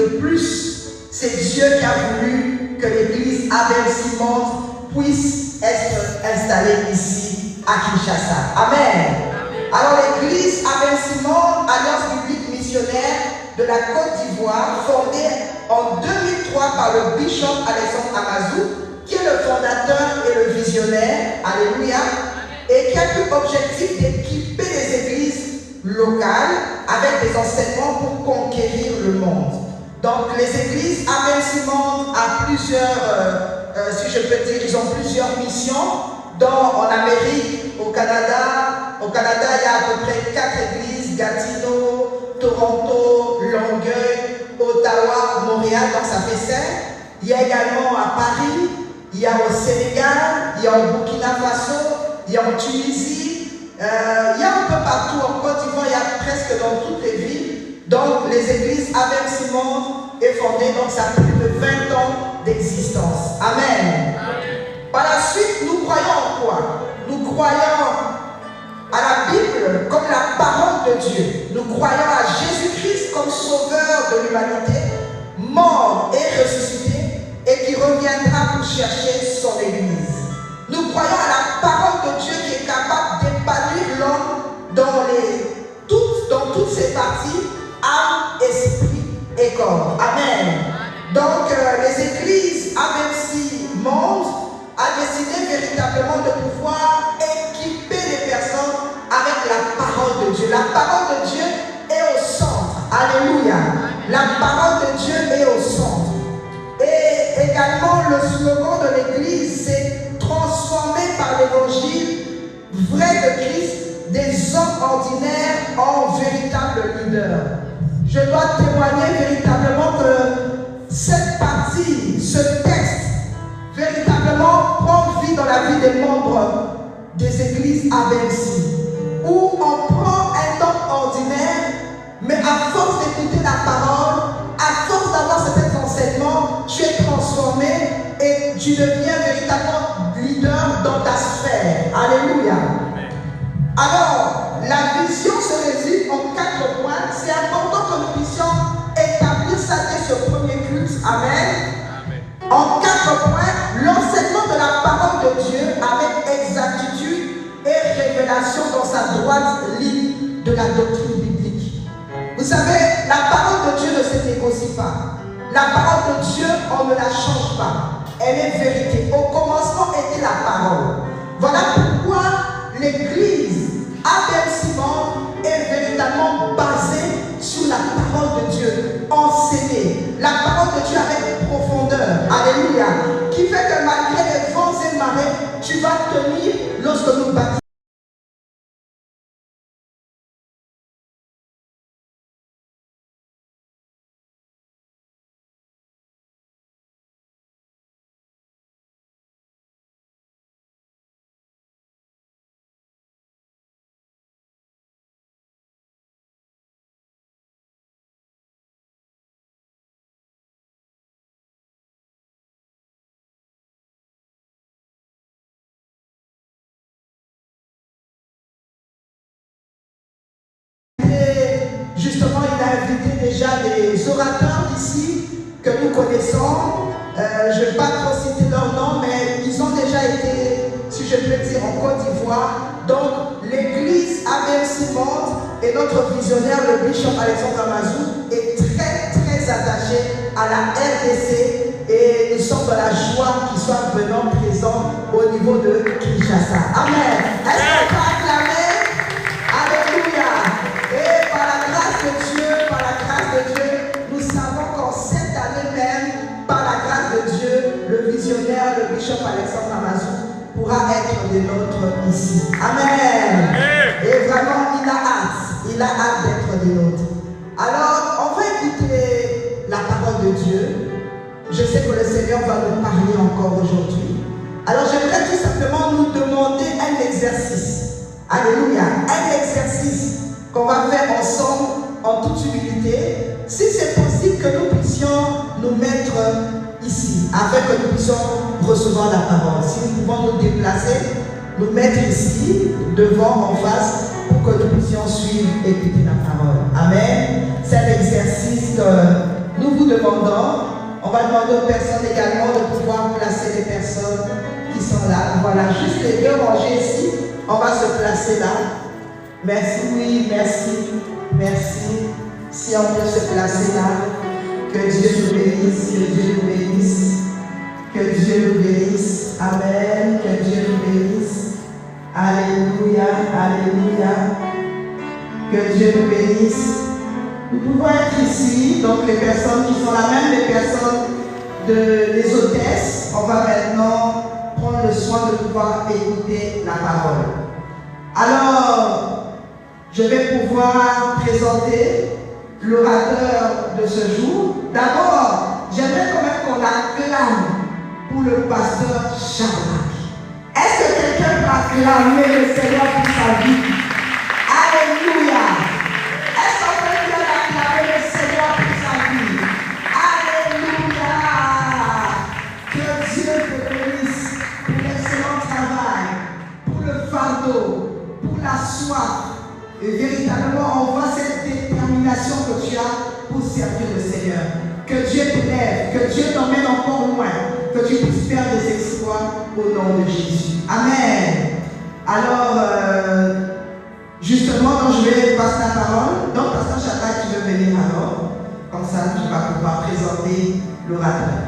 de plus, c'est Dieu qui a voulu que l'église Abel-Simon puisse être installée ici à Kinshasa. Amen. Alors l'église Abel-Simon, Alliance biblique missionnaire de la Côte d'Ivoire, fondée en 2003 par le bishop Alexandre Amazou, qui est le fondateur et le visionnaire, alléluia, et qui a pour objectif d'équiper les églises locales avec des enseignements pour conquérir le monde. Donc les églises Abel-Simon a plusieurs, si je peux dire, ils ont plusieurs missions, dont en Amérique, au Canada. Au Canada, il y a à peu près 4 églises, Gatineau, Toronto, Longueuil, Ottawa, Montréal, donc ça fait 5. Il y a également à Paris, il y a au Sénégal, il y a au Burkina Faso, il y a en Tunisie, il y a un peu partout en Côte d'Ivoire, il y a presque dans toutes les villes. Donc les églises Abel-Simon est fondée, donc ça a plus de 20 ans d'existence. Amen. Par la suite, nous croyons en quoi? Nous croyons à la Bible comme la parole de Dieu. Nous croyons à Jésus-Christ comme sauveur de l'humanité, mort et ressuscité, et qui reviendra pour chercher son Église. Nous croyons à la parole de Dieu qui est capable d'épanouir l'homme dans toutes ses parties, âme, esprit et corps. Amen. Donc les églises Abel-Simon a décidé véritablement de pouvoir équiper les personnes avec la parole de Dieu. La parole de Dieu est au centre. Alléluia. La parole de Dieu est au centre. Et également le slogan de l'église, c'est transformer par l'évangile vrai de Christ des hommes ordinaires en véritables leaders. Je dois témoigner véritablement que cette partie, ce texte, véritablement prend vie dans la vie des membres des églises Abel-Simon, où on prend un homme ordinaire, mais à force d'écouter la parole, à force d'avoir certains enseignements, tu es transformé et tu deviens véritablement leader dans ta sphère. Alléluia. Alors, la vision se résume en 4 points. C'est important que nous puissions établir ça dès ce premier culte. Amen. En 4 points, l'enseignement de la parole de Dieu avec exactitude et révélation dans sa droite ligne de la doctrine biblique. Vous savez, la parole de Dieu ne se négocie pas. La parole de Dieu, on ne la change pas. Elle est vérité. Au commencement était la parole. Voilà pourquoi l'église Abel-Simon est véritablement basée sur la parole de Dieu, enseignée. La parole de Dieu avec profondeur. Alléluia. Qui fait que malgré les vents et marées, tu vas tenir lorsque nous bâtissons. Justement, il a invité déjà des orateurs ici que nous connaissons. Je ne vais pas trop citer leur nom, mais ils ont déjà été, si je peux dire, en Côte d'Ivoire. Donc, l'église Abel-Simon et notre visionnaire, le bishop Alexandre Amazou, est très, très attaché à la RDC et nous sommes dans la joie qu'ils soient vraiment présents au niveau de Kinshasa. Amen. Est-ce qu'on peut acclamer? Alléluia. Et par la grâce de Dieu, nous savons qu'en cette année même, par la grâce de Dieu, le visionnaire, le bishop Alexandre Amazou, pourra être des nôtres ici. Amen. Et vraiment, il a hâte d'être des nôtres. Alors, on va écouter la parole de Dieu. Je sais que le Seigneur va nous parler encore aujourd'hui. Alors, j'aimerais tout simplement nous demander un exercice. Alléluia. Un exercice qu'on va faire ensemble en toute humilité. Si c'est possible que nous puissions nous mettre ici, afin que nous puissions recevoir la parole. Si nous pouvons nous déplacer, nous mettre ici, devant, en face, pour que nous puissions suivre et écouter la parole. Amen. C'est l'exercice que nous vous demandons. demandant. On va demander aux personnes également de pouvoir placer les personnes qui sont là. Voilà, juste les deux rangées ici. On va se placer là. Merci, oui, merci, merci. Si on peut se placer là, que Dieu nous bénisse, que Dieu nous bénisse, que Dieu nous bénisse. Amen, que Dieu nous bénisse. Alléluia, alléluia. Que Dieu nous bénisse. Nous pouvons être ici, donc les personnes qui sont là, même les personnes des hôtesses, on va maintenant prendre le soin de pouvoir écouter la parole. Alors, je vais pouvoir présenter l'orateur de ce jour. D'abord, j'aimerais quand même qu'on acclame pour le pasteur Shadrach. Est-ce que quelqu'un peut acclamer le Seigneur pour sa vie? Alléluia! Est-ce qu'on peut bien acclamer le Seigneur pour sa vie? Alléluia! Que Dieu te bénisse pour l'excellent travail, pour le fardeau, pour la soif. Et véritablement, on voit cette détermination que tu as pour servir le Seigneur. Que Dieu te lève, que Dieu t'emmène encore loin, que tu puisses faire des exploits au nom de Jésus. Amen. Alors, justement, donc, je vais passer la parole. Donc, Pasteur Shadrach, tu veux venir alors? Comme ça, tu vas pouvoir présenter l'orateur.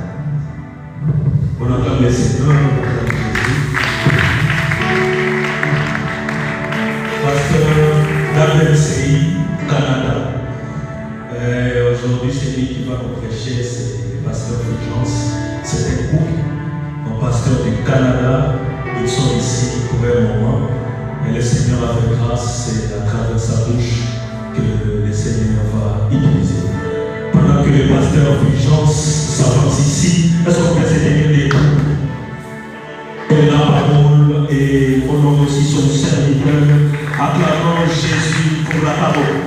On entend le Seigneur, Pasteur d'ABLCI Canada. Aujourd'hui, c'est lui qui va nous prêcher, c'est le pasteur Fulgence. C'est un groupe, un pasteur du Canada. Ils sont ici pour un moment. Et le Seigneur, avec grâce, c'est à travers sa bouche que le Seigneur va utiliser. Pendant que le pasteur Fulgence s'avance ici, est-ce qu'on peut se tenir debout? Et la parole et honore aussi son serviteur. Acclamons Jésus pour la parole.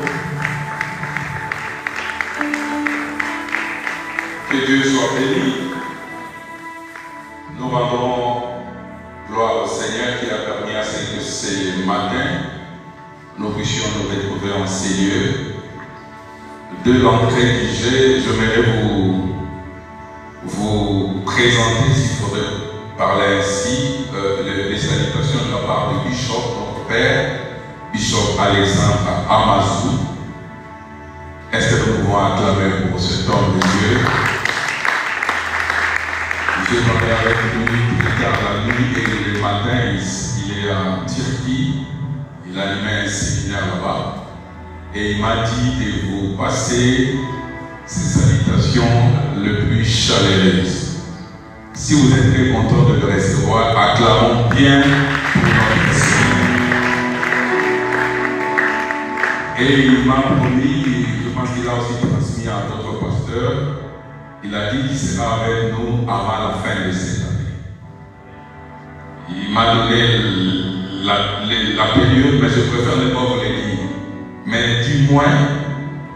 Que Dieu soit béni. Nous rendons gloire au Seigneur qui a permis à ce que ce matin, nous puissions nous retrouver en ces lieux. De l'entrée que j'ai, j'aimerais vous présenter, s'il faudrait parler ainsi, les salutations de la part du Bishop, notre Père, Bishop Alexandre Amazou. Est-ce que nous pouvons acclamer pour cet homme de Dieu? Je parlais avec lui, il regarde la nuit et le matin, il est en Turquie, il animait un séminaire là-bas. Et il m'a dit de vous passer ces salutations les plus chaleureuses. Si vous êtes très content de le recevoir, acclamons bien pour notre Seigneur. Et il m'a promis, je pense qu'il a aussi transmis à d'autres pasteurs, il a dit qu'il sera avec nous avant la fin de cette année. Il m'a donné la période, mais je préfère ne pas vous le dire. Mais du moins,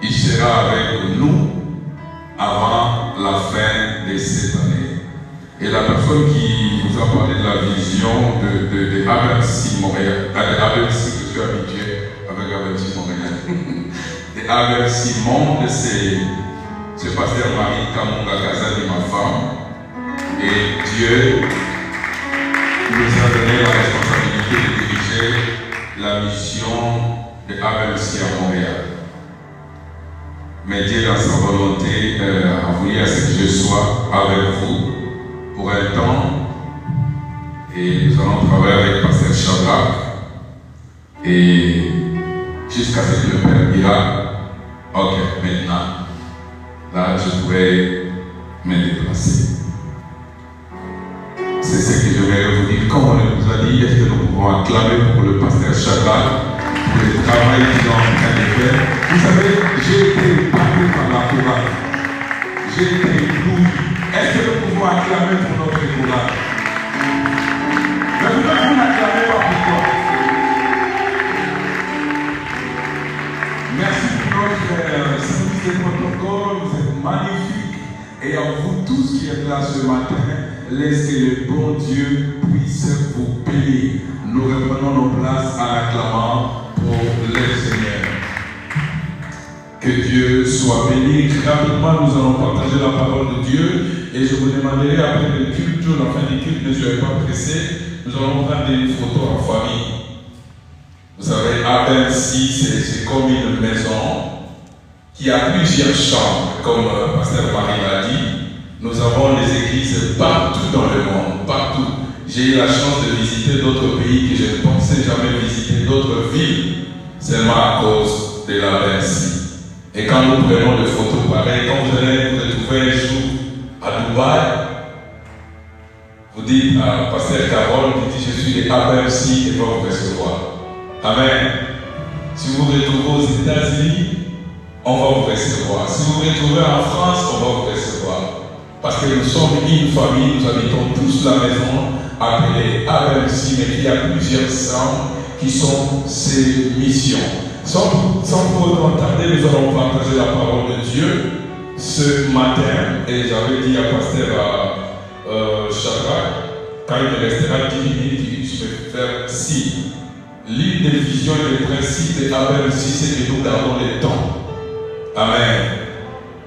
il sera avec nous avant la fin de cette année. Et la personne qui vous a parlé de la vision de Abercy Montréal, Abercy, je suis habitué avec Abercy Montréal, de Abercy Monde, c'est pasteur Marie Kamunga Kazali, ma femme. Et Dieu nous a donné la responsabilité de diriger la mission de Abercy à Montréal. Mais Dieu, dans sa volonté, a voulu à ce que je sois avec vous pour un temps. Et nous allons travailler avec Pasteur Shadrach. Et jusqu'à ce que le Père dira, ok, maintenant, là, je pourrais me déplacer. C'est ce que je vais vous dire. Comme on nous a dit, est-ce que nous pouvons acclamer pour le Pasteur Shadrach? Pour le travail qu'ils sont en train de faire. Vous savez, j'ai été battu par la courage. J'ai été ébloui. Est-ce que nous pouvons acclamer pour notre courage? Mais vous n'acclamez pas pourquoi? Merci pour notre service de protocole. Vous êtes magnifiques. Et à vous tous qui êtes là ce matin, laissez le bon Dieu puisse vous bénir. Nous reprenons nos places en acclamant pour le Seigneur. Que Que Dieu soit béni. Rapidement, nous allons partager la parole de Dieu. Et je vous demanderai après le culte, à la fin du culte, ne soyez pas pressés. Nous allons prendre des photos en famille. Vous savez, à Bercy, c'est comme une maison qui a plusieurs chambres, comme Pasteur Marie l'a dit. Nous avons des églises partout dans le monde, partout. J'ai eu la chance de visiter d'autres pays que je ne pensais jamais visiter, d'autres villes, seulement à cause de la Bercy. Et quand nous prenons des photos pareilles, quand vous allez vous retrouver un jour à Dubaï, vous dites à Pasteur Carole, vous dites je suis de Bercy et va vous recevoir. Amen. Si vous vous retrouvez aux États-Unis, on va vous recevoir. Si vous vous retrouvez en France, on va vous recevoir. Parce que nous sommes une famille, nous habitons tous la maison appelée Bercy, mais il y a plusieurs chambres qui sont ces missions. Sans pour autant tarder, nous allons partager la parole de Dieu ce matin. Et j'avais dit à Pasteur Shadrach, quand il me restera 10 minutes, je vais faire 6. L'une des visions et des principes de Bercy, c'est que nous gardons les temps. Amen.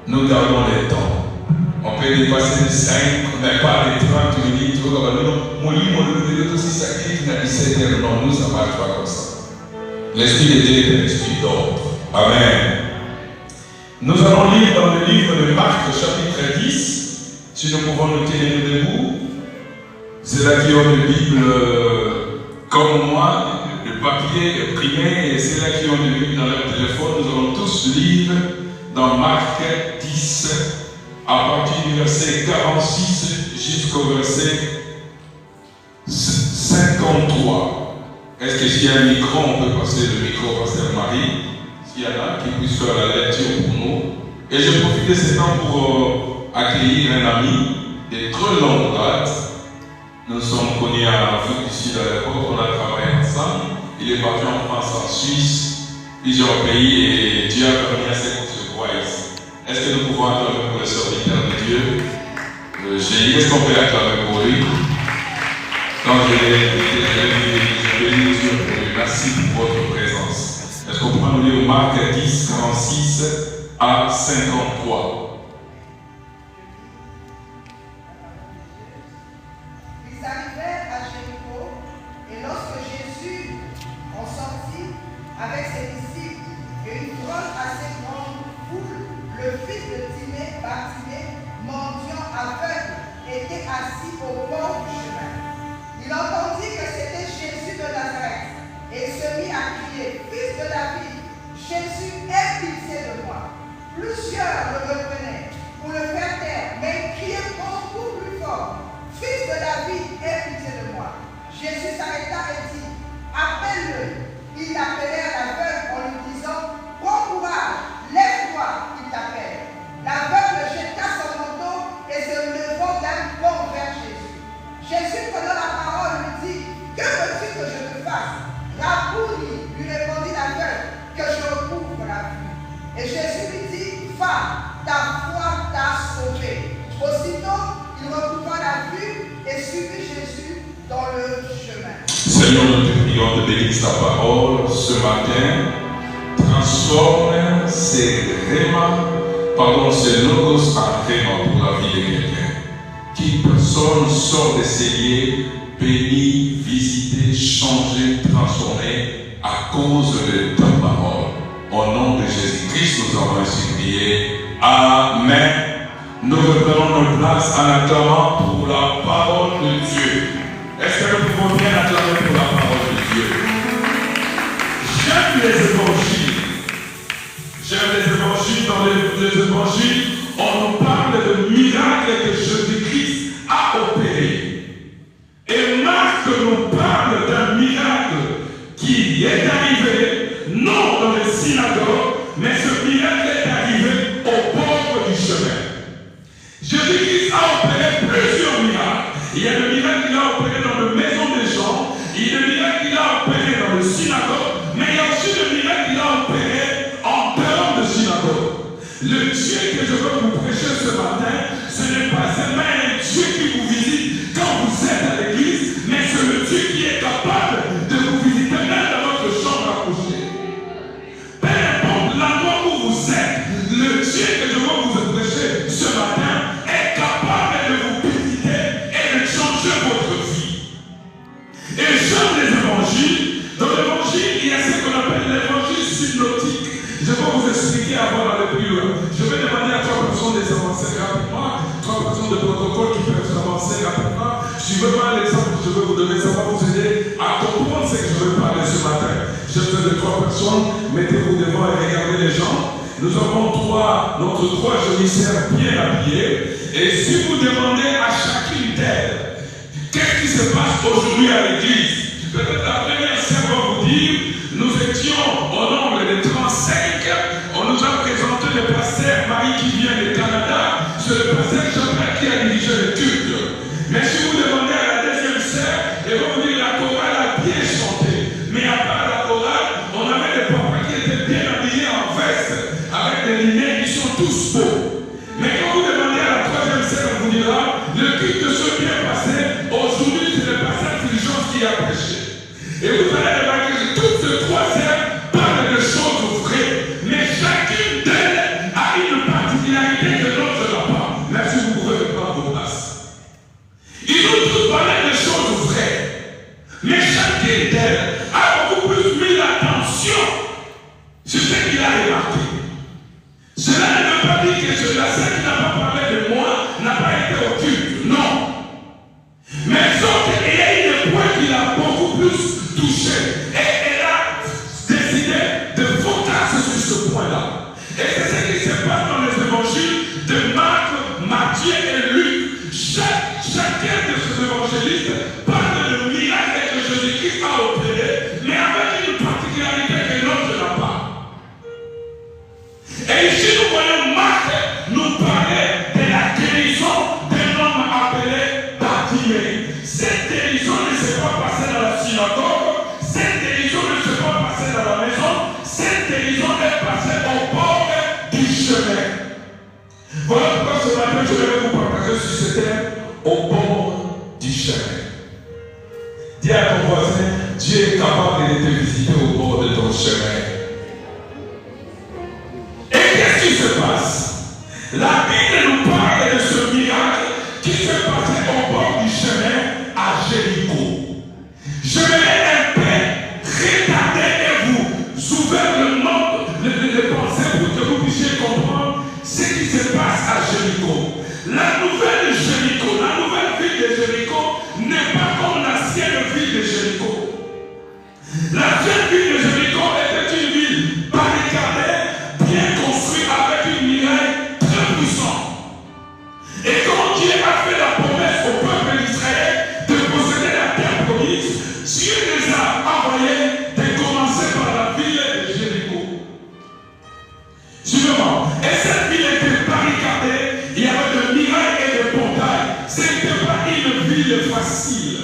Nous gardons les temps. On peut dépasser les 5, mais pas les 30 minutes. Mon livre, aussi, ça clique à 17 heures. Non, nous, ça ne marche pas comme ça. L'esprit de Dieu est un esprit d'ordre. Amen. Nous allons lire dans le livre de Marc, chapitre 10. Si nous pouvons nous tenir debout. C'est là qui ont une Bible comme moi, le papier imprimé, et c'est là qui ont une Bible dans leur téléphone. Nous allons tous lire dans Marc 10, à partir du verset 46 jusqu'au verset 53. Est-ce que s'il y a un micro, on peut passer le micro au Pasteur Marie, s'il y en a qui puissent faire la lecture pour nous. Et je profite de ce temps pour accueillir un ami de très longue date. Nous sommes connus à l'Afrique du Sud à l'époque, on a travaillé ensemble. Il est parti en France, en Suisse, plusieurs pays, et Dieu a permis à ce qu'on se voit ici. Est-ce que nous pouvons acclamer pour le serviteur de Dieu? Est-ce qu'on peut acclamer pour lui? Quand je bénis Dieu pour lui. Merci pour votre présence. Est-ce qu'on peut nous lire Marc 10, 46 à 53? Ils arrivèrent à Jéricho, et lorsque Jésus en sortit avec ses disciples et une foule assez grande foule, le fils de Bartimée, mendiant aveugle, était assis au bord du chemin. Il entendit que c'était Jésus de Nazareth et se mit à crier, Fils de David, Jésus, aie pitié de moi. Plusieurs le reprenaient pour le faire taire, mais il criait beaucoup plus fort, Fils de David, aie pitié de moi. Jésus s'arrêta et dit, appelle-le. Ils l'appelèrent l'aveugle en lui disant, prends courage, lève-toi, il t'appelle. L'aveugle jeta son manteau et se levant d'un bond vers Jésus. Jésus, prenant la parole, lui dit, que veux-tu que je te fasse? Rabouni, lui répondit l'aveugle, que je recouvre la vue. Et Jésus lui dit, va, ta foi t'a sauvé. Aussitôt, il recouvra la vue et suivit Jésus dans le chemin. Seigneur, nous te prions de bénir ta parole ce matin. Transforme ces logos en réma pour la vie de quelqu'un. Qu'une personne sort de ces lieux, bénie, visitée, changée, transformée à cause de ta parole. Au nom de Jésus-Christ, nous avons ainsi prié. Amen. Nous reprenons nos places en acclamant pour la parole de Dieu. Est-ce que nous pouvons bien acclamer pour la parole de Dieu? J'aime les évangiles. Dans les évangiles, on nous parle de miracles que Jésus-Christ a opérés. Et Marc nous parle d'un miracle qui est arrivé, non dans les synagogues, mais ce miracle est arrivé au bord du chemin. Jésus-Christ a opéré plusieurs miracles. Il y a le miracle qu'il a opéré dans la maison des gens, il y a le miracle qu'il a opéré dans le synagogue, mais il y a aussi le miracle qu'il a opéré en dehors de synagogue. Le Dieu que je veux vous prêcher ce matin, ce n'est pas seulement un Dieu qui vous visite quand vous êtes à l'église, mais c'est le Dieu qui est capable de vous visiter même dans votre chambre à coucher. Peu importe l'endroit où vous êtes, expliquer avant d'aller plus loin. Je vais demander à 3 personnes de s'avancer rapidement, 3 personnes de protocole qui peuvent s'avancer rapidement. Suivez moi l'exemple que je vais vous donner, ça va vous aider à comprendre ce que je vais parler ce matin. Je fais de 3 personnes, mettez-vous devant et regardez les gens. Nous avons notre 3 génissaires bien habillés. Et si vous demandez à chacune d'elles, qu'est-ce qui se passe aujourd'hui à l'église? Peut-être la première sœur va vous dire, nous étions au nombre de 35, on nous a présenté le pasteur Marie qui vient du Canada, c'est le pasteur Jean-Pierre qui a dirigé le culte. Mais si vous demandez à la deuxième sœur, elle va vous dire la chorale a bien chanté. Mais à part la chorale, on avait des papas qui étaient bien habillés en veste, avec des lunettes qui sont tous beaux. Mais quand vous demandez à la troisième sœur, on vous dira, le culte s'est bien passé, aujourd'hui c'est le pasteur Fulgence qui a prêché. Et vous allez remarquer que toutes ces 3 sœurs parlent de choses vraies, mais chacune d'elles a une particularité que l'autre n'a pas. Merci, vous pouvez prendre vos places. Ils ont tous parlé de choses vraies, mais chacune d'elles a beaucoup plus mis l'attention sur ce qu'il a remarqué. Cela ne veut pas dire que la sœur qui n'a pas parlé de moi n'a pas été au culte, non. Mais sauf qu'il y a une point qui l'a beaucoup plus touché. Et elle a décidé de focaliser sur ce point-là. Et c'est ce qui se passe dans les évangiles de Marc, Matthieu et Luc. Chacun de ces évangélistes parle de miracle que Jésus-Christ a opéré, mais avec une particularité que l'autre n'a pas. Et ici, nous voyons Marc nous parler de la guérison d'un homme appelé Bartimée. Cette guérison ne s'est pas passée dans la synagogue, cette guérison ne s'est pas passée dans la maison, cette guérison est passée au bord du chemin. Voilà pourquoi ce matin je vais vous partager sur ce thème, au bord du chemin. Dis à ton voisin, Dieu est capable de te visiter au bord de ton chemin. Qu'est-ce qui se passe? La Bible nous parle de ce miracle qui s'est passé au bord du chemin à Jéricho. Je vais un peu retarder et vous ouvrir le monde, les pensées pour que vous puissiez comprendre ce qui se passe à Jéricho. La nouvelle Jéricho, la nouvelle ville de Jéricho n'est pas comme l'ancienne ville de Jéricho. L'ancienne ville de Jéricho était une ville barricadée, bien construit avec une muraille très puissante. Et quand Dieu a fait la promesse au peuple d'Israël de posséder la terre promise, Dieu les a envoyés de commencer par la ville de Jéricho. Suivez-moi. Et cette ville était barricadée, il y avait des murailles et des portails. Ce n'était pas une ville facile.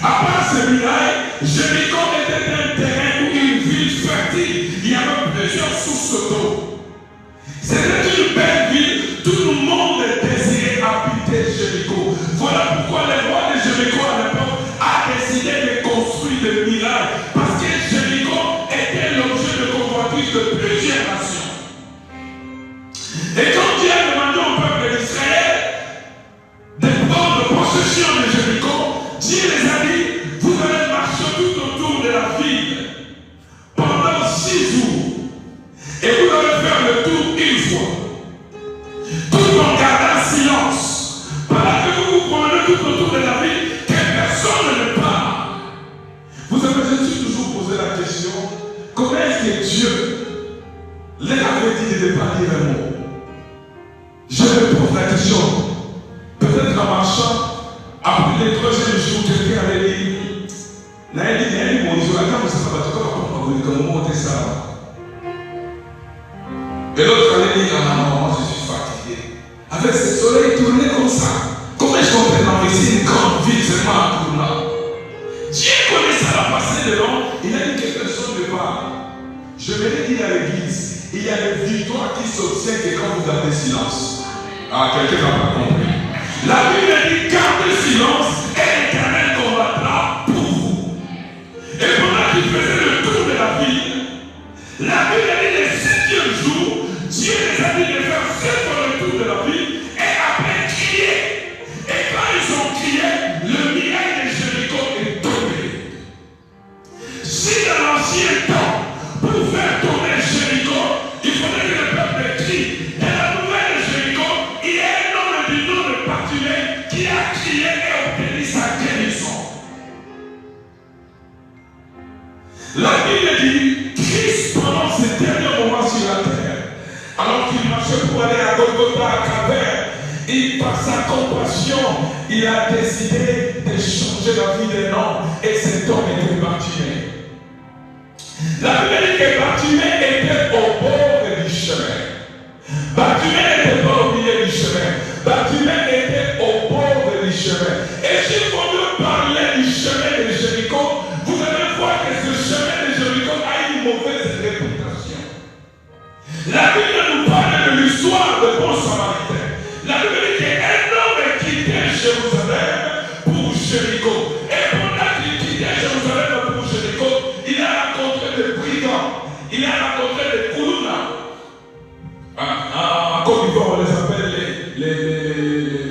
À part ces murailles, Jéricho était un terrain ou une ville fertile. Il y avait plusieurs sources d'eau. C'était une belle ville. Tout le monde désirait habiter Jéricho. Voilà pourquoi le roi de Jéricho à l'époque a décidé de construire des murailles. Parce que Jéricho était l'objet de convoitise de plusieurs nations. Et quand Dieu a demandé au peuple d'Israël de prendre possession de Jéricho, Dieu les a dit, vous allez marcher tout autour de la ville pendant 6 jours. Et vous allez faire le tour une fois. Tout en gardant silence. Pendant que vous vous promenez tout autour de la ville, que personne ne parle. Vous avez toujours posé la question, comment est-ce que Dieu leur avait dit de ne pas dire un mot? Je me pose la question. Peut-être en marchant, après le 3e jour, quelqu'un allait dire, Naël, mon isolation, mais ça va pas comment monter ça. Et l'autre allait dire, ah non, je suis fatigué. Avec ce soleil tourné comme ça, comment je comprends ici une grande ville seulement à tournant? Dieu connaissait la passée de l'homme, il a dit que personne ne parle. Je vais dire à l'église, il y a des victoires qui s'obtiennent que quand vous gardez silence. Ah, quelqu'un n'a pas compris. La Bible dit gardez silence et l'Éternel combattra pour vous. Et pendant qu'il faisait le tour de la ville, la Bible dit le 7e jour, Dieu les a dit de faire 7 fois le tour de la ville et après crier. Et quand ils ont crié, le miracle de Jéricho est tombé. Si dans l'ancien temps, pour faire tomber Jéricho, La Bible dit, Christ, pendant ces derniers moments sur la terre, alors qu'il marchait pour aller à Golgotha, à Calvaire, et par sa compassion, il a décidé de changer la vie d'un homme. Et cet homme était Bartimée. La Bible dit que Bartimée était au bord du chemin. Bartimée n'était pas au milieu du chemin. Bartimée était au bord du chemin. Et si vous me parlez du chemin de Jéricho, vous allez voir que ce chemin de Jéricho a une mauvaise réputation. La Bible nous parle de l'histoire de bon samaritain. La Bible dit qu'un homme quittait Jérusalem pour Jéricho. Et pendant qu'il quittait Jérusalem pour Jéricho, il a rencontré des brigands. Il a rencontré des Koulouna. En Côte d'Ivoire, on les appelle les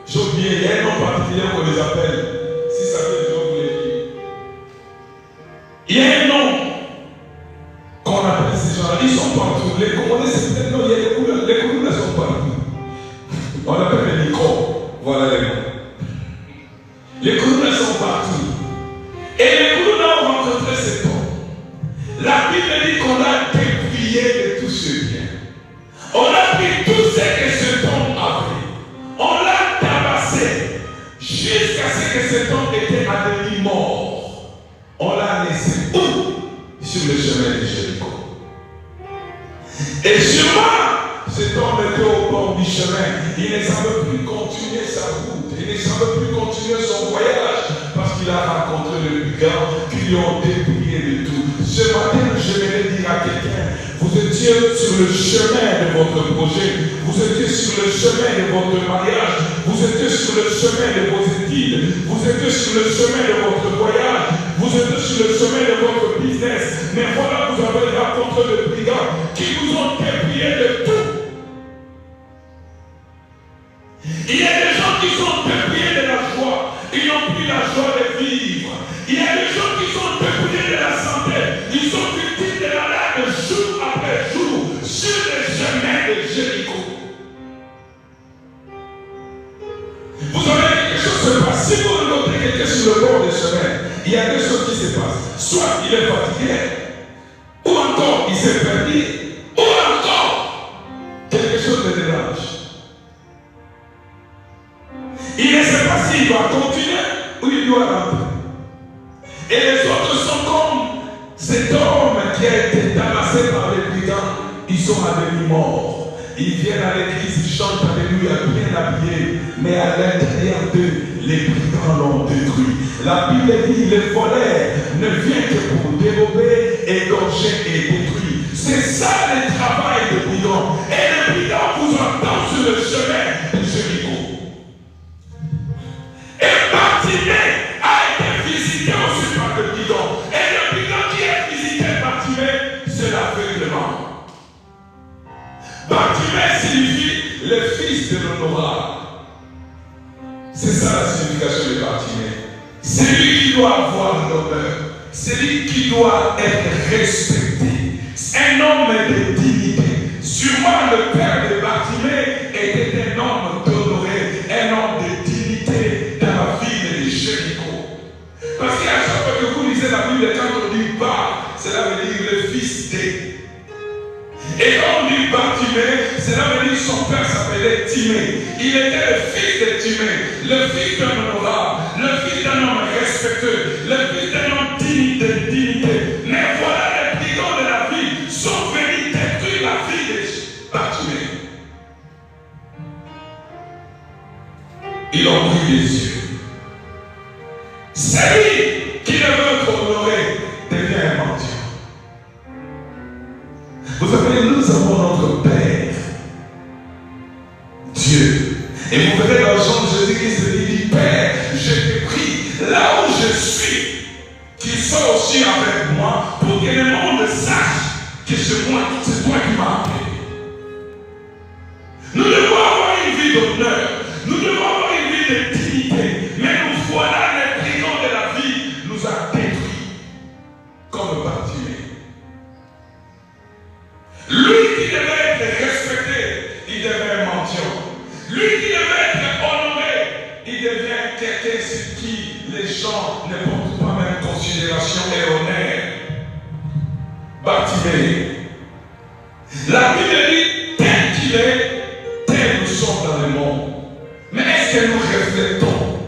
j'ai oublié, il y a un nom particulier qu'on les appelle. Si ça veut dire, vous les dire. Il y a un nom qu'on appelle ces gens-là. Ils sont partout. Les Congolais, c'est peut-être non, il y a les couleurs. Les couleurs sont partout. On appelle les micros. Voilà les noms. Les couleurs sont partout. Et les couleurs ont rencontré cet homme. La Bible dit qu'on a dépouillé de tout ce bien. On a pris tout ce que cet homme avait. On l'a tabassé jusqu'à ce que cet homme était à demi-mort. On l'a laissé où? Sur le chemin de Jéricho. Et sûrement, cet homme était au bord du chemin. Il ne savait plus continuer sa route. Il ne savait plus continuer son voyage parce qu'il a rencontré le brigand qui lui ont dépouillé de tout. Ce matin, je vais dire à quelqu'un, vous étiez sur le chemin de votre projet, vous étiez sur le chemin de votre mariage, vous étiez sur le chemin de vos études, vous étiez sur le chemin de votre voyage, vous étiez sur le chemin de votre business, mais voilà, vous avez rencontré le brigand qui vous ont dépouillé de tout. Il y a des gens qui sont dépouillés de la joie, ils n'ont plus la joie de vivre. Il y a des gens qui sont dépouillés de la santé, ils sont victimes de la larme jour après jour sur les chemins de Jéricho. Vous savez, quelque chose se passe. Si vous rencontrez quelqu'un sur le bord des chemins, il y a des choses qui se passent. Soit il est fatigué, ou encore il s'est perdu, ou encore quelque chose le dérange. Il ne sait pas s'il doit continuer ou il doit rentrer. Et les autres sont comme cet homme qui a été tabassé par les brigands. Ils sont à demi-morts. Ils viennent à l'église, ils chantent alléluia, bien habillés. Mais à l'intérieur d'eux, les brigands l'ont détruit. La Bible dit, les voleurs ne viennent que pour dérober, égorger et détruire. C'est ça le travail des brigands. Et les brigands vous entendent sur le chemin de Jéricho. Et Bartimée a été visité aussi par le brigand. Et le brigand qui a visité Bartimée, c'est l'aveuglement. Bartimée signifie le fils de l'honorable. C'est ça la signification de Bartimée. C'est lui qui doit avoir l'honneur. C'est lui qui doit être respecté. C'est un homme de dignité. Sûrement le père de Bartimée était un homme d'honoré, un homme de dignité dans la ville de Jéricho. Parce qu'à chaque fois que vous lisez la Bible, quand on dit Bar, cela veut dire le fils d'É. Et quand on dit Bartimée, cela veut dire son père s'appelait Timée. Il était le fils de Timée, le fils d'un honorable, le fils d'un homme respectueux, le fils d'un homme digne de dignité. Mais voilà, les brigands de la vie sont venus détruire la vie de Bartimée. Ils ont pris les yeux. Celui qui ne veut être honoré devient un mendiant. Vous savez, nous avons notre Père, Dieu. Et vous verrez dans Jean Jésus-Christ, il dit, Père, je t'ai pris là où je suis, qu'il soit aussi avec moi, pour que le monde sache que c'est moi, c'est toi qui m'as appelé. Nous devons avoir une vie d'honneur, nous devons avoir une vie de dignité, mais nous voilà, les brigands de la vie nous a détruits, comme Bartimée. Lui qui devait être respecté, il devient un mendiant. Lui qui devait être honoré, il devient quelqu'un sur qui les gens ne portent pas même considération et honneur. Bartimée. La Bible dit tel qu'il est, tel nous sommes dans le monde. Mais est-ce que nous reflétons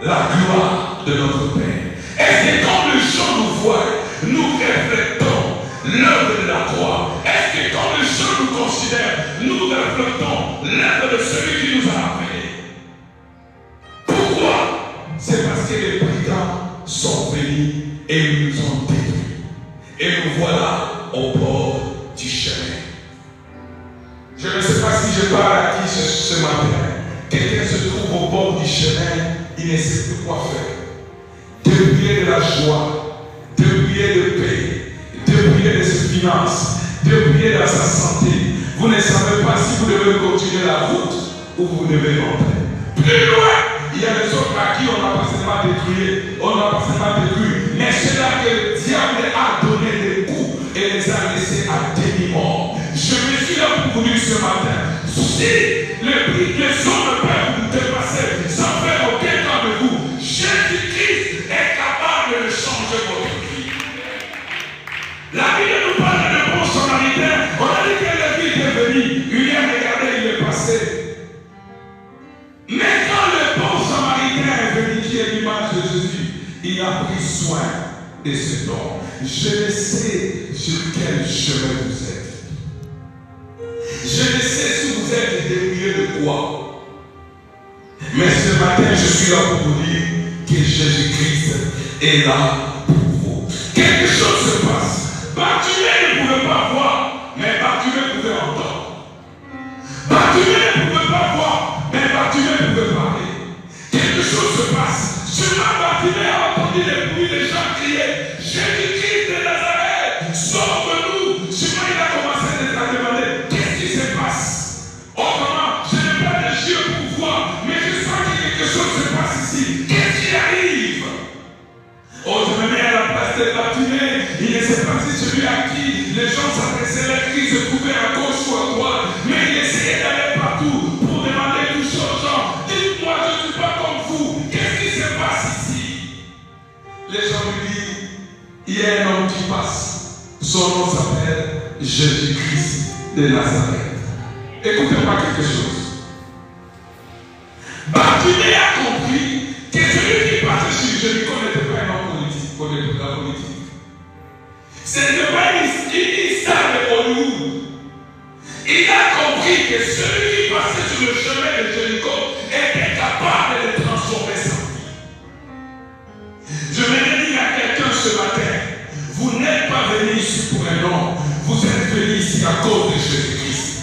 la gloire de notre Père? Est-ce que quand les gens nous voient, nous reflétons l'œuvre de la croix? Est-ce que quand les gens nous considèrent, nous reflétons l'œuvre de celui qui nous a appelés? Pourquoi? C'est parce que les brigands sont venus et ils nous ont détruits. Et nous voilà au bord du chemin. Je ne sais pas si je parle à qui ce matin. Quelqu'un se trouve au bord du chemin, il ne sait plus quoi faire. Débrouiller de la joie, débrouiller de paix, débrouiller de ses finances, débrouiller de sa santé. Vous ne savez pas si vous devez continuer la route ou vous devez rentrer. Plus loin, il y a des autres à qui on n'a pas seulement détruit, mais c'est là que le diable a donné des coups et les a laissés à demi-mort. Je me suis là pour vous dire ce matin, si les hommes peuvent vous dépasser sans faire aucun temps de vous, Jésus-Christ est capable de changer votre vie. La Bible nous parle de bon samaritain. On a dit que la vie est venue. Il a regardé, il est passé. Mais quand le bon samaritain est venu, qui est l'image de Jésus, il a pris soin de cet homme. Je ne sais sur quel chemin vous êtes. Je ne sais si vous êtes débrouillé de quoi. Mais ce matin, je suis là pour vous dire que Jésus-Christ est là pour vous. Quelque chose se passe. Bartimée ne pouvait pas voir, mais Bartimée pouvait entendre. Bartimée ne pouvait pas voir, mais Bartimée pouvait parler. Quelque chose se passe. Seulement Bartimée a entendu les bruits des gens crier Jésus-Christ de Nazareth, sauve-nous. Seulement il a commencé à demander qu'est-ce qui se passe. Autrement, je n'ai pas les yeux pour voir, mais je sens que quelque chose se passe ici. Qu'est-ce qui arrive? Oh, je me mets à la place de Bartimée. Il ne sait pas si celui à qui les gens s'adressaient, les cris se trouvaient à gauche ou à droite, mais il essayait d'aller partout pour demander tout ça aux gens. Dites-moi, je ne suis pas comme vous. Qu'est-ce qui se passe ici? Les gens lui disent, il y a un homme qui passe. Son nom s'appelle Jésus-Christ de Nazareth. Écoutez-moi quelque chose. Bartimée a compris que celui qui passait sur Jésus n'était pas un homme politique, pour la politique. Ce n'était pas une star de Hollywood. Il a compris que celui qui passait sur le chemin de Jéricho était capable de transformer sa vie. Je vais dire à quelqu'un ce matin, vous n'êtes pas venu ici pour un homme, vous êtes venu ici à cause de Jésus-Christ.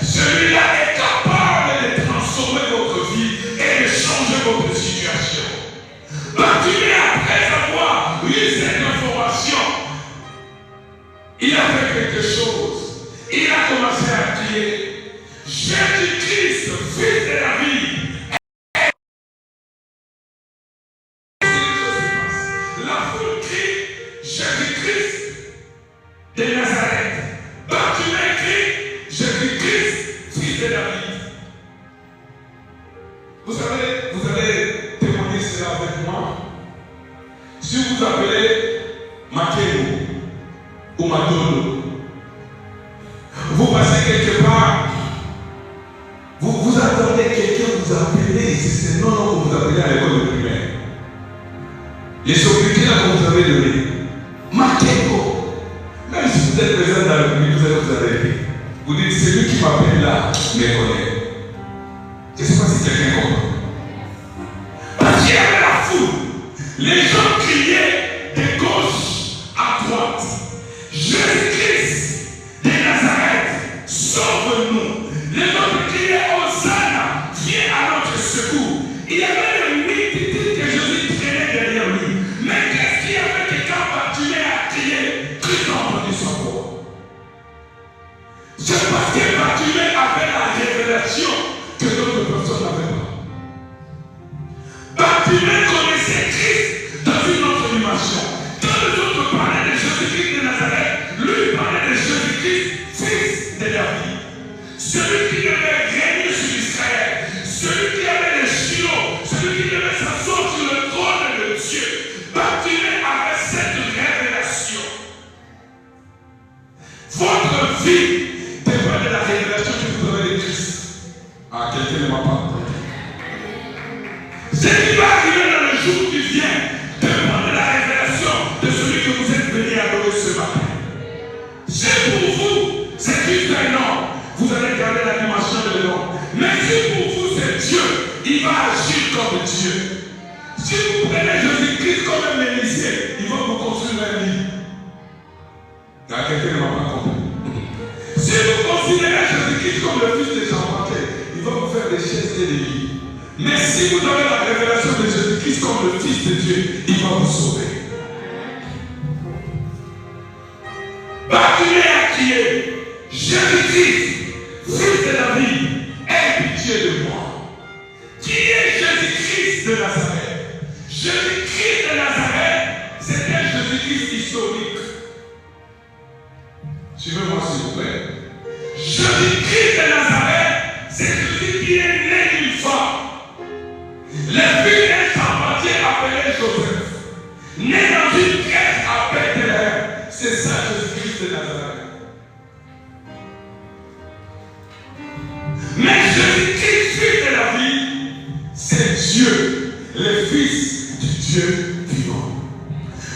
Celui-là est capable de transformer votre vie et de changer votre situation. Bartimée, après avoir eu cette information, il a fait quelque chose. Il a commencé à crier Jésus-Christ, fils de David. La foule crie Jésus-Christ de Nazareth. Bartimée crie Jésus-Christ, fils de David. Vous allez témoigner cela avec moi. Si vous appelez Makeno ou Madono, vous passez quelque part, vous attendez quelqu'un vous appeler, c'est non que vous appelez à l'école de primaire. Les sobriquets là que vous avez donné, Makeno, même si vous êtes présent dans le public, vous allez vous arrêter. Vous dites, celui qui m'appelle là me connaît. Je ne sais pas si quelqu'un comprend. Parce qu'il y avait la foule. Les gens criaient de gauche à droite. Jésus-Christ de Nazareth, sauve-nous. Les autres criaient Hosanna, viens à notre secours. Il y avait une multitude que Jésus traînait derrière lui. Mais qu'est-ce qu'il y avait que quand Bartimée a crié, Christ a entendu sa voix? C'est parce que Bartimée avait la révélation que d'autres personnes n'avaient pas. Bartimée connaissait Christ dans une autre dimension. Quand les autres parlaient de Jésus-Christ de Nazareth, lui parlait de Jésus-Christ, fils de David. Celui qui devait régner sur Israël, celui qui avait les Shiloh, celui qui devait s'asseoir sur le trône de Dieu. Bartimée avait cette révélation. vous allez garder la dimension de l'homme. Mais si pour vous c'est Dieu, il va agir comme Dieu. Si vous prenez Jésus-Christ comme un menuisier, il va vous construire un lit. Il y a quelqu'un qui ne m'a pas compris. Si vous considérez Jésus-Christ comme le fils de charpentier, il va vous faire des chaises et des lits. Mais si vous donnez la révélation de Jésus-Christ comme le fils de Dieu, il va vous sauver. Bartimée a crié, Jésus-Christ, fils de David, aie pitié de moi. Qui est Jésus-Christ de Nazareth? Jésus-Christ de Nazareth, c'était Jésus-Christ historique. Suivez-moi s'il vous plaît. Jésus-Christ de Nazareth, c'est Jésus qui est né d'une femme. Le fils d'un charpentier appelé Joseph, né dans une crèche à Bethléem. C'est ça Jésus-Christ de Nazareth. Mais Jésus-Christ, fils de la vie, c'est Dieu, le Fils du Dieu vivant.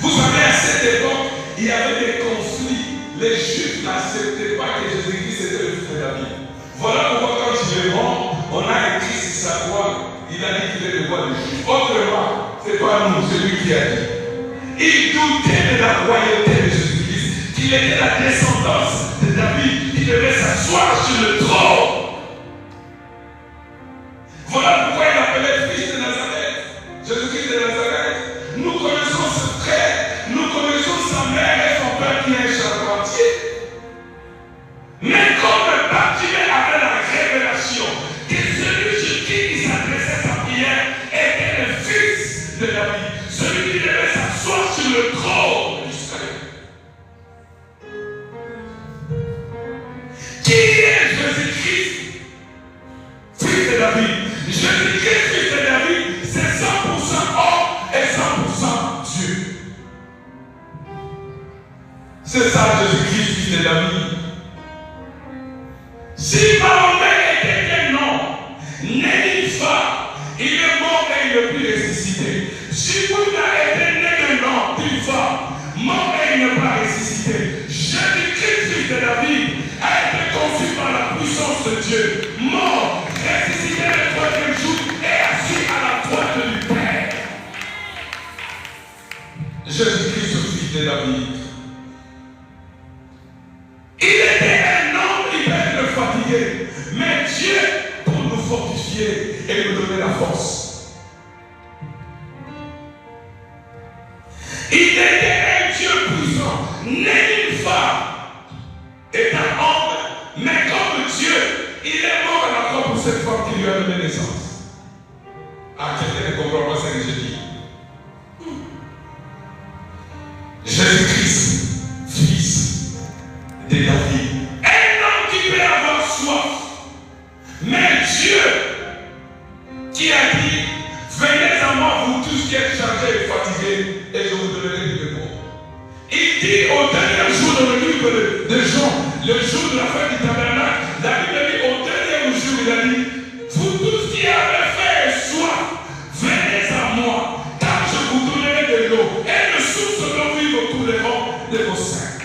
Vous savez, à cette époque, il y avait des conflits. Les Juifs n'acceptaient pas que Jésus-Christ était le Fils de la vie. Voilà pourquoi quand il est mort, on a écrit sur sa croix, il a dit qu'il est le roi des Juifs. Autrement, ce n'est pas nous, c'est lui qui a dit. Il doutait de la royauté de Jésus-Christ, qu'il était la descendance de David, qui devait s'asseoir sur le trône. Voilà pourquoi il appelait fils de Nazareth, Jésus-Christ de Nazareth. Nous connaissons ce frère, nous connaissons sa mère et son père qui est charpentier. Mais comme Bartimée avait la révélation que celui sur qui il s'adressait sa prière était le fils de David, celui qui devait s'asseoir sur le trône d'Israël. Qui est Jésus-Christ, fils de David? Jésus-Christ, fils de David, c'est 100% homme et 100% Dieu. C'est ça Jésus-Christ, fils de David. Si Mahomet était un homme, né d'une femme, il est mort et il ne peut ressusciter. Si Bouddha était né d'un homme, d'une femme, mort et il ne peut pas ressusciter. Jésus-Christ, fils de David, a été conçu par la puissance de Dieu, mort, ressuscité le troisième jour et assis à la droite du Père. Jésus-Christ, fils de David. Il était un homme, il était fatigué, mais Dieu, pour nous fortifier et nous donner la force. Il était un Dieu puissant, né d'une femme, est un homme, mais comme Dieu, il est mort à la croix pour cette femme qui lui a donné naissance. Ah, quelqu'un ne comprend pas ce que je dis. Jésus-Christ, fils de David. Un homme qui peut avoir soif, mais Dieu qui a dit, venez à moi vous tous qui êtes chargés et fatigués, et je vous donnerai du repos. Il dit au dernier jour dans le livre de Jean, le jour de la fête du tabernacle, la Bible dit au dernier jour, il a dit, vous tous qui avez fait soif, venez à moi, car je vous donnerai de l'eau, et une source d'eau vive autour des rangs de vos seins.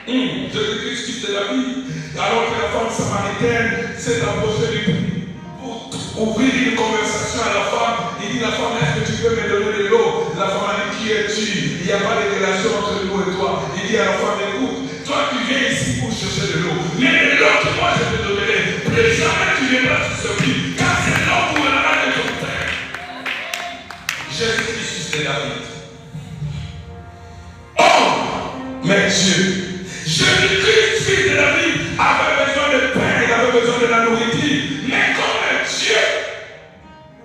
Jésus-Christ, fils de David, alors que la femme samaritaine s'est approchée du puits pour ouvrir une conversation à la femme, il dit, la femme, est-ce que tu peux me donner de l'eau? La femme a dit, qui es-tu? Il n'y a pas de relation entre nous et toi. Il dit à la femme, écoute, toi tu viens ici pour chercher de l'eau, mais de l'eau que moi je te donnerai, plus jamais tu viendras sur ce puits, car c'est l'eau pour la main de ton père. Jésus-Christ, fils de David. Oh, mais Dieu, Jésus-Christ, fils de David, avait besoin de pain, il avait besoin de la nourriture, mais comme Dieu,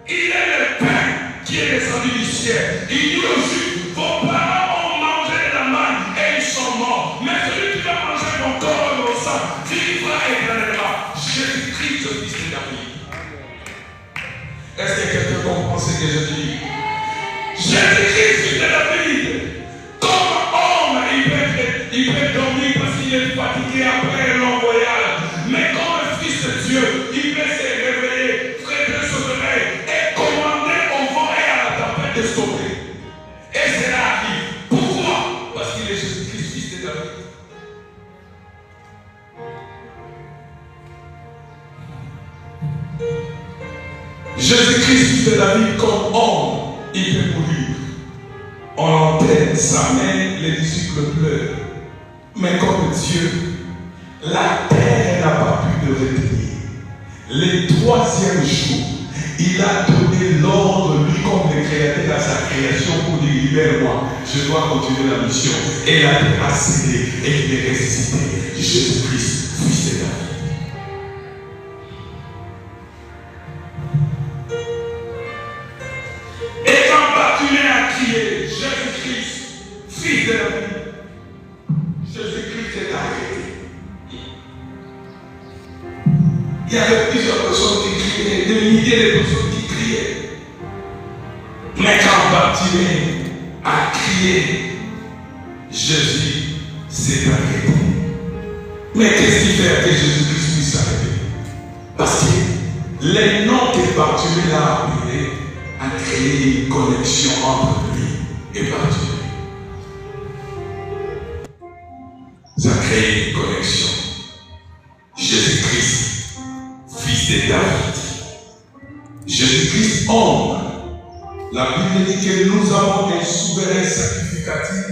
il est le pain qui est descendu du ciel. Il dit aux Juifs, vos parents ont mangé de la manne et ils sont morts. Mais celui qui va manger mon corps et mon sang vivra éternellement. Jésus-Christ, fils de David. Est-ce que quelqu'un comprend ce que je dis? Jésus-Christ, fils de David, comme homme, il peut dormir parce qu'il est fatigué après un long voyage. Mais comme fils de Dieu, il peut se réveiller, frapper son oreille et commander au vent et à la tempête de stopper. Et cela arrive. Pourquoi? Parce qu'il est Jésus-Christ, fils de David. Jésus-Christ de la vie comme homme, il peut mourir. On enterre sa main, les disciples pleurent. Mais comme Dieu, la terre n'a pas pu le retenir. Le troisième jour, il a donné l'ordre, lui comme le créateur à sa création, pour dire libère-moi, je dois continuer la mission. Et il a été ascendé et il est ressuscité. Jésus-Christ, fils de David. Et quand Bartimée a crié, Jésus-Christ, fils de David, Jésus-Christ est arrêté. Il y avait plusieurs personnes qui criaient, des milliers de personnes qui criaient. Mais quand Bartimée a crié, Jésus s'est arrêté. Mais qu'est-ce qui fait que Jésus-Christ puisse s'arrêter? Parce que les noms que Bartimée a appelés a créé une connexion entre lui et Bartimée. Ça a créé une connexion. Jésus-Christ, fils de David. Jésus-Christ, homme. La Bible dit que nous avons un souverain sacrificateur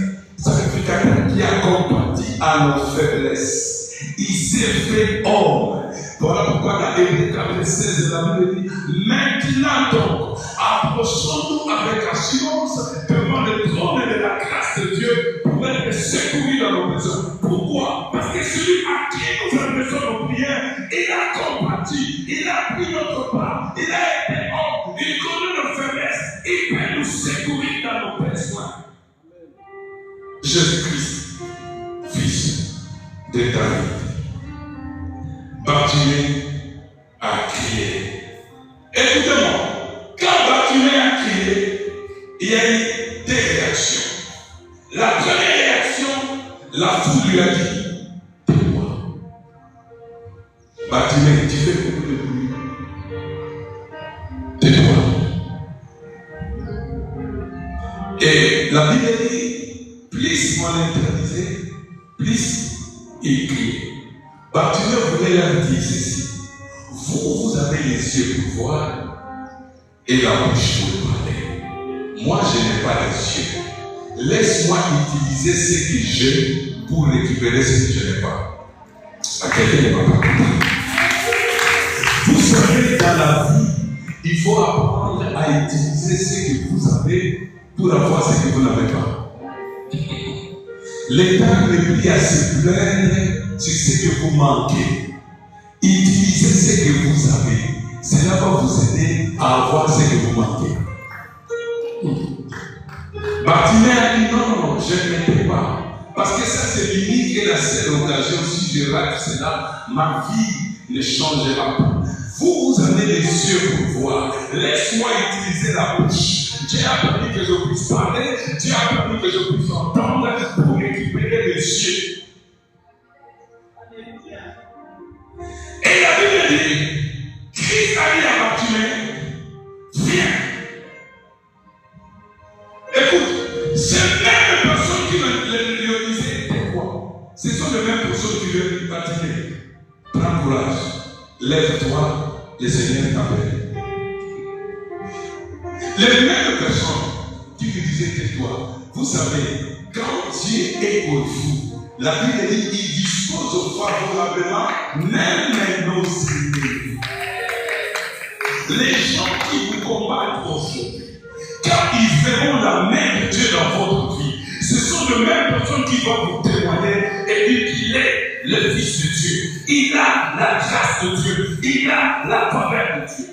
qui a compati à nos faiblesses. Il s'est fait homme. Voilà pourquoi dans Hébreux 16, la Bible dit, maintenant donc, approchons-nous avec assurance devant le trône de la grâce de Dieu pour être secourus dans nos besoins. Pourquoi? Parce que celui à qui nous adressons nos prières, il a compati, il a pris notre part, il a été homme, il connaît nos faiblesses, il peut nous secourir dans nos besoins. Jésus-Christ, fils de David. Bartimée a crié. Écoutez-moi, quand Bartimée a crié, il y a eu des réactions. La première réaction, la foule lui a dit, tais-toi. Bartimée, tu fais beaucoup de bruit. Tais-toi. Et la Bible dit, plus on l'interdisait, plus il criait. Bartimée voulait leur dire ceci. Vous avez les yeux pour voir et la bouche pour parler. Moi, je n'ai pas les yeux. Laisse-moi utiliser ce que j'ai pour récupérer ce que je n'ai pas. À quelqu'un ne m'a pas compris. Vous savez, dans la vie, il faut apprendre à utiliser ce que vous avez pour avoir ce que vous n'avez pas. L'État n'est plus à se plaindre sur ce que vous manquez. Utilisez ce que vous avez. Cela va vous aider à avoir ce que vous manquez. Bartimée a dit non, je ne m'étais pas. Parce que ça, c'est l'unique et la seule occasion. Si je rate cela, ma vie ne changera pas. Vous avez les yeux pour voir. Laisse-moi utiliser la bouche. Dieu a permis que je puisse parler. Dieu a permis que je puisse entendre pour récupérer les yeux. Et la Bible dit, Christ a dit à Bartimée, viens. Écoute, ces mêmes personnes qui lui disaient, tais-toi. Ce sont les mêmes personnes qui lui ont dit, Bartimée, prends courage, lève-toi, le Seigneur t'appelle. Les mêmes personnes qui lui disaient, tais-toi. Vous savez, quand Dieu est au vous, la Bible dit, il dispose favorablement même nos ennemis. Les gens qui vous combattent aujourd'hui, quand ils verront la main de Dieu dans votre vie, ce sont les mêmes personnes qui vont vous témoigner et dire qu'il est le Fils de Dieu. Il a la grâce de Dieu. Il a la faveur de Dieu.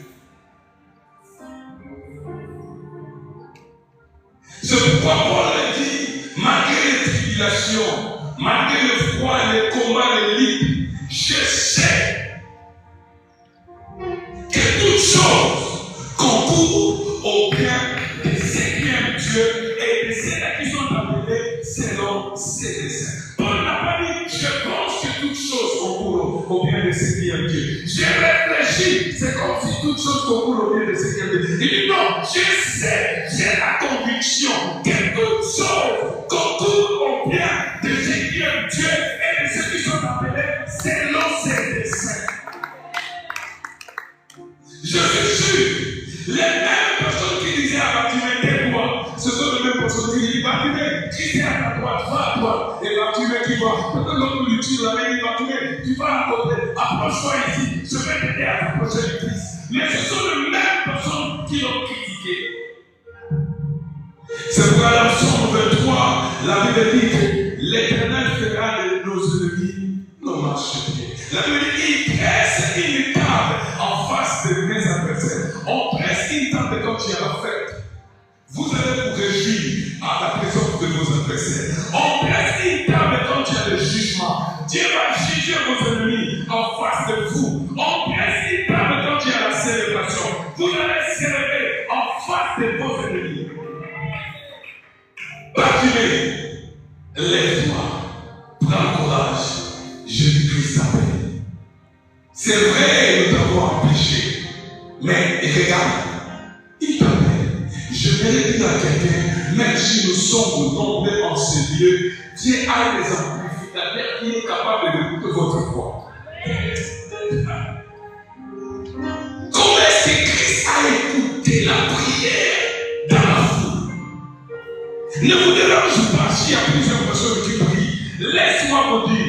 C'est pourquoi Paul dit, malgré les tribulations, malgré le froid, les combats, les luttes, je sais que toutes choses concourent au bien de ceux qui aiment Dieu et de ceux qui sont appelés selon ses desseins. Paul n'a pas dit, je pense que toutes choses concourent au bien de ceux qui aiment Dieu. J'ai réfléchi, c'est comme si toutes choses concourent au bien de ceux qui aiment Dieu. Il dit non, je sais, j'ai la conviction que toutes choses concourent au bien de ceux qui aiment Dieu et de ceux qui sont appelés selon ses desseins. Je suis sûr, les mêmes personnes qui disaient à Bartimée, tais-toi, ce sont les mêmes personnes qui disent, Bartimée, Christ est à ta droite, va à droite. Et Bartimée qui va, peut-être l'autre lui tire la main, Bartimée, tu vas à côté, approche-toi ici, je vais t'aider à t'approcher de Christ. Mais ce sont les mêmes personnes qui l'ont critiqué. C'est pourquoi dans Psaume 23, la Bible dit que l'Éternel fera de nos ennemis nos marchepieds. La Bible dit qu'il dresse une table en face de mes adversaires. On dresse une table quand il y a la fête. Vous allez vous réjouir à la présence de vos adversaires. On dresse une table quand il y a le jugement. Dieu va juger vos ennemis en face de vous. On dresse une table quand il y a la célébration. Vous allez célébrer en face de vos ennemis. Bartimée, lève-toi, prends courage, Jésus-Christ t'appelle. C'est vrai, nous t'avons empêché, mais regarde, il t'appelle. Je vais dire à quelqu'un, même si nous sommes nombreux en ce lieu, Dieu a des amplificateurs qui est capable d'écouter votre voix. Comment est-ce que Christ a écouté la prière dans la foule? Ne vous dérange pas s'il y a plusieurs personnes qui prient. Laisse-moi vous dire,